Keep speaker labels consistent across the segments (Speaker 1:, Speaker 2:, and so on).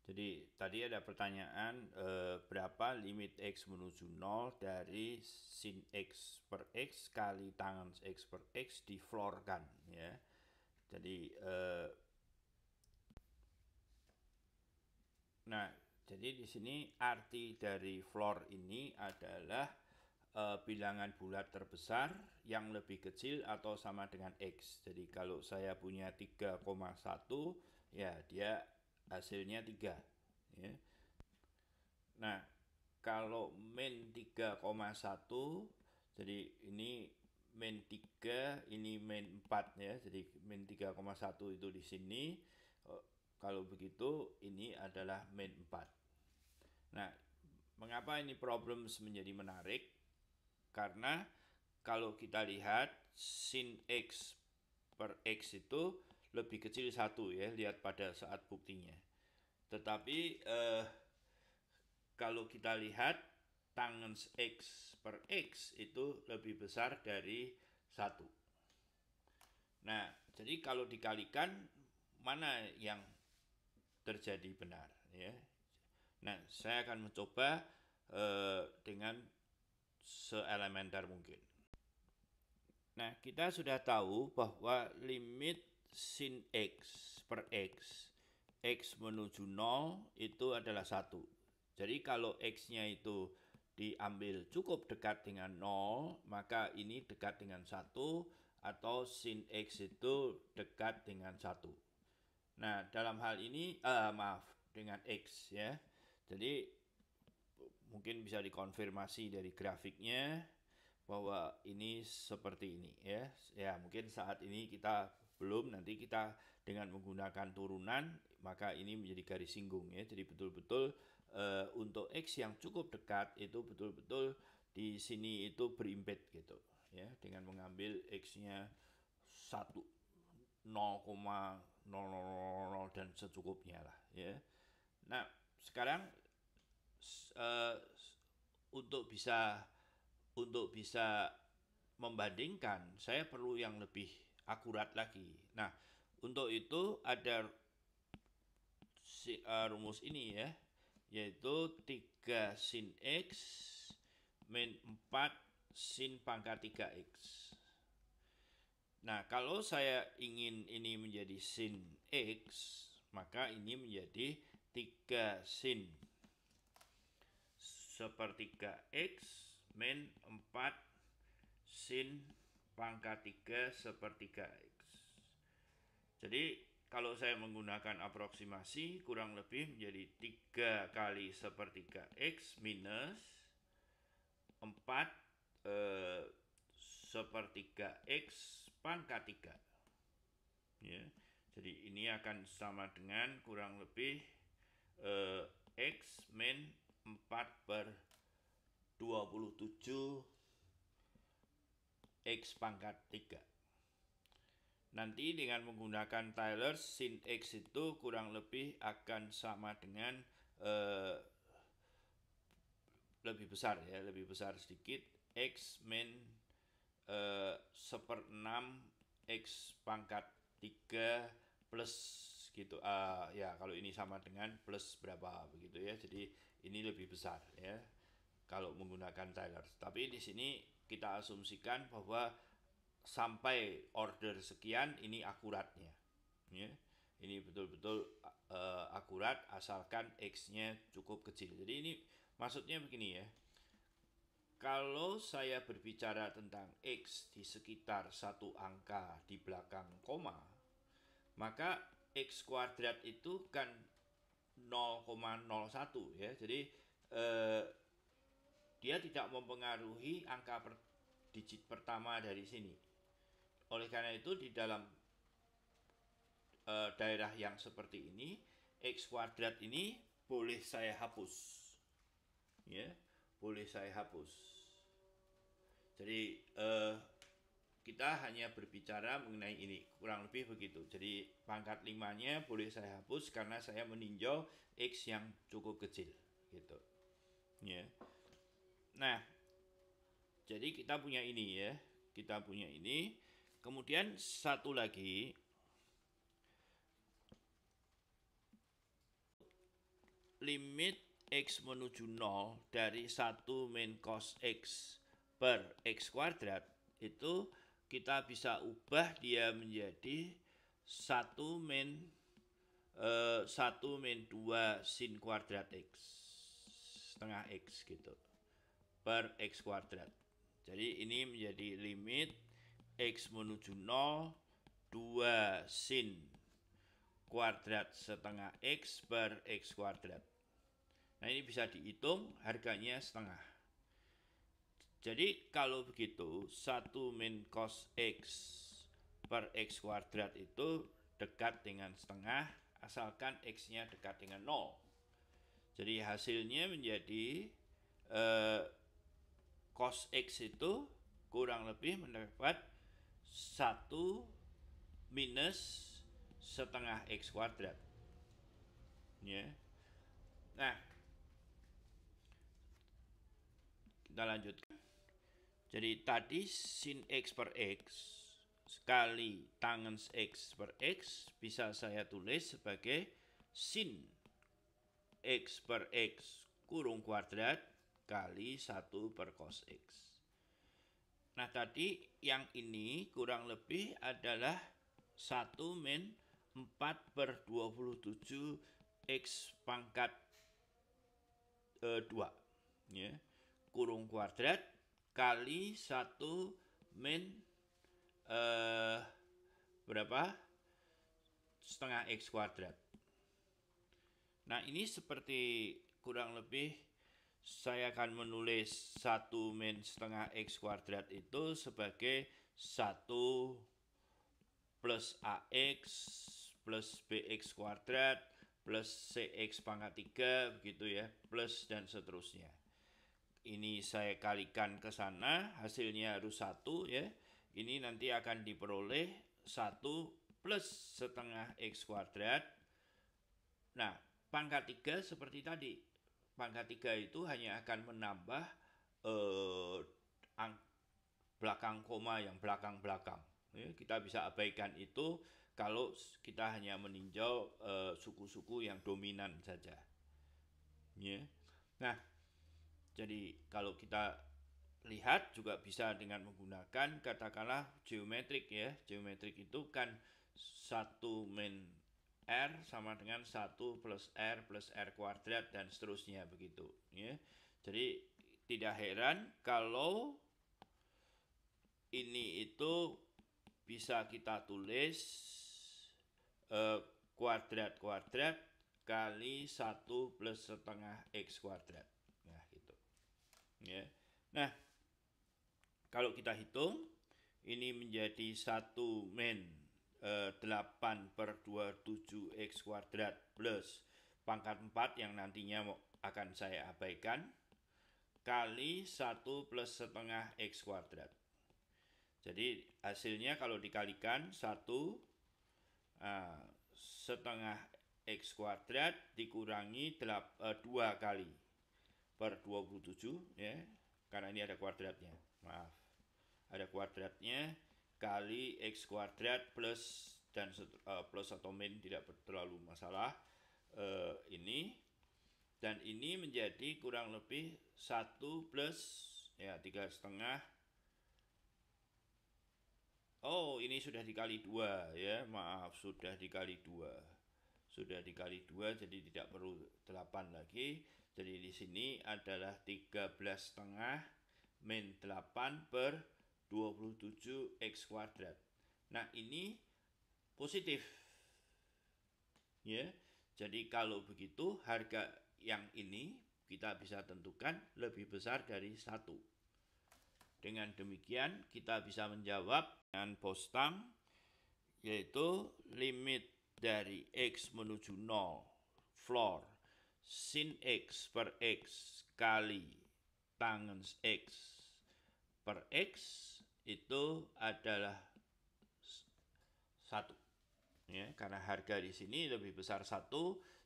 Speaker 1: Jadi tadi ada pertanyaan berapa limit X menuju 0 dari sin X per X kali tangen X per X diflorkan ya. Jadi nah, jadi di sini arti dari floor ini adalah bilangan bulat terbesar yang lebih kecil atau sama dengan X. Jadi kalau saya punya 3,1 ya dia hasilnya 3 ya. Nah, kalau min 3,1 jadi ini min 3 ini min 4 ya. Jadi min 3,1 itu di sini. Kalau begitu ini adalah min 4. Nah, mengapa ini problem menjadi menarik? Karena kalau kita lihat sin X per X itu lebih kecil 1 ya, lihat pada saat buktinya. Tetapi kalau kita lihat tangen X per X itu lebih besar dari 1. Nah, jadi kalau dikalikan mana yang terjadi benar ya. Nah, saya akan mencoba dengan seelementer mungkin. Nah, kita sudah tahu bahwa limit sin X per X menuju 0 itu adalah 1. Jadi kalau X-nya itu diambil cukup dekat dengan 0, maka ini dekat dengan 1, atau sin X itu dekat dengan 1. Nah, dalam hal ini, dengan X ya. Jadi mungkin bisa dikonfirmasi dari grafiknya bahwa ini seperti ini ya. Ya, mungkin saat ini kita belum, nanti kita dengan menggunakan turunan maka ini menjadi garis singgung ya. Jadi betul-betul untuk X yang cukup dekat itu betul-betul di sini itu berimped gitu ya, dengan mengambil X-nya 1 0,000 dan secukupnya lah ya. Nah, sekarang untuk bisa membandingkan, saya perlu yang lebih akurat lagi. Nah, untuk itu ada rumus ini ya, yaitu 3 sin X min 4 sin pangkat 3X. Nah, kalau saya ingin ini menjadi sin X, maka ini menjadi 3 sin sepertiga X min 4 sin pangkat 3 sepertiga X. Jadi kalau saya menggunakan aproksimasi kurang lebih menjadi 3 kali sepertiga X minus 4 sepertiga X pangkat 3 ya. Jadi ini akan sama dengan kurang lebih X min 4 per 27 X pangkat 3. Nanti dengan menggunakan Taylor, sin X itu kurang lebih akan sama dengan lebih besar ya, lebih besar sedikit, X min 1/6 X pangkat 3 plus gitu. Ya, kalau ini sama dengan plus berapa begitu ya. Jadi ini lebih besar ya kalau menggunakan Taylor. Tapi di sini kita asumsikan bahwa sampai order sekian ini akuratnya ya. Ini betul-betul akurat asalkan X-nya cukup kecil. Jadi ini maksudnya begini ya. Kalau saya berbicara tentang X di sekitar satu angka di belakang koma, maka X kuadrat itu kan 0,01 ya. Jadi dia tidak mempengaruhi angka digit pertama dari sini. Oleh karena itu di dalam daerah yang seperti ini, X kuadrat ini boleh saya hapus ya, boleh saya hapus. Jadi kita hanya berbicara mengenai ini, kurang lebih begitu. Jadi pangkat 5-nya boleh saya hapus karena saya meninjau X yang cukup kecil gitu ya. Nah, jadi kita punya ini ya, kita punya ini. Kemudian satu lagi, limit X menuju 0 dari 1 min cos X per X kuadrat itu kita bisa ubah dia menjadi 1 min 2 sin kuadrat X setengah X gitu per X kuadrat. Jadi ini menjadi limit X menuju 0 2 sin kuadrat setengah X per X kuadrat. Nah ini bisa dihitung harganya setengah. Jadi kalau begitu 1 min cos X per X kuadrat itu dekat dengan setengah asalkan X-nya dekat dengan 0. Jadi hasilnya menjadi cos X itu kurang lebih mendapat 1 minus setengah X kuadrat. Ya. Nah, kita lanjutkan. Jadi tadi sin X per X sekali tangens X per X bisa saya tulis sebagai sin X per X kurung kuadrat kali 1 per cos X. Nah tadi yang ini kurang lebih adalah 1 min 4 per 27 X pangkat 2 ya. Kurung kuadrat kali 1 min berapa? Setengah X kuadrat. Nah ini seperti kurang lebih saya akan menulis 1 min setengah X kuadrat itu sebagai 1 plus AX plus BX kuadrat plus CX pangkat 3 begitu ya, plus dan seterusnya. Ini saya kalikan ke sana, hasilnya harus 1 ya. Ini nanti akan diperoleh 1 plus setengah X kuadrat. Nah, pangkat 3 seperti tadi. Pangkat 3 itu hanya akan menambah belakang koma yang belakang-belakang. Ya, kita bisa abaikan itu kalau kita hanya meninjau suku-suku yang dominan saja. Ya. Nah, jadi kalau kita lihat juga bisa dengan menggunakan katakanlah geometrik ya. Geometrik itu kan 1 min R sama dengan 1 plus R kuadrat dan seterusnya begitu ya. Jadi tidak heran kalau ini itu bisa kita tulis kuadrat kali 1 plus setengah X kuadrat. Nah gitu ya. Nah kalau kita hitung ini menjadi 1 min 8 per 27 X kuadrat plus pangkat 4 yang nantinya akan saya abaikan kali 1 plus setengah X kuadrat. Jadi hasilnya kalau dikalikan 1 setengah X kuadrat dikurangi 2 kali per 27 ya, karena ini ada kuadratnya, maaf, ada kuadratnya kali X kuadrat plus dan plus atau min tidak terlalu masalah ini, dan ini menjadi kurang lebih 1 plus ya 3,5. Oh ini sudah dikali 2 ya, maaf, sudah dikali 2 jadi tidak perlu 8 lagi. Jadi di sini adalah 13,5 min 8 per 27 X kuadrat. Nah ini positif ya. Jadi kalau begitu harga yang ini kita bisa tentukan lebih besar dari 1. Dengan demikian kita bisa menjawab dengan Bostang, yaitu limit dari X menuju 0 floor sin X per X kali tangens X per X itu adalah 1 ya, karena harga di sini lebih besar 1,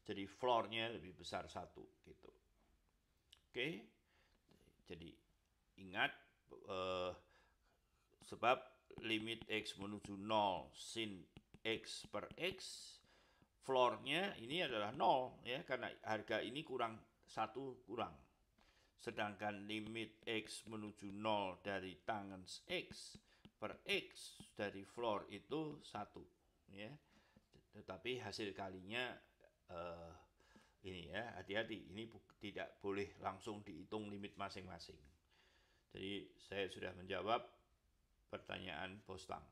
Speaker 1: jadi floornya lebih besar 1 gitu. Oke, jadi ingat sebab limit X menuju 0 sin X per X floor-nya ini adalah 0 ya, karena harga ini kurang 1 kurang. Sedangkan limit X menuju 0 dari tangen X per X dari floor itu 1 ya. Tetapi hasil kalinya ini ya, hati-hati, ini tidak boleh langsung dihitung limit masing-masing. Jadi saya sudah menjawab pertanyaan Bos Tang.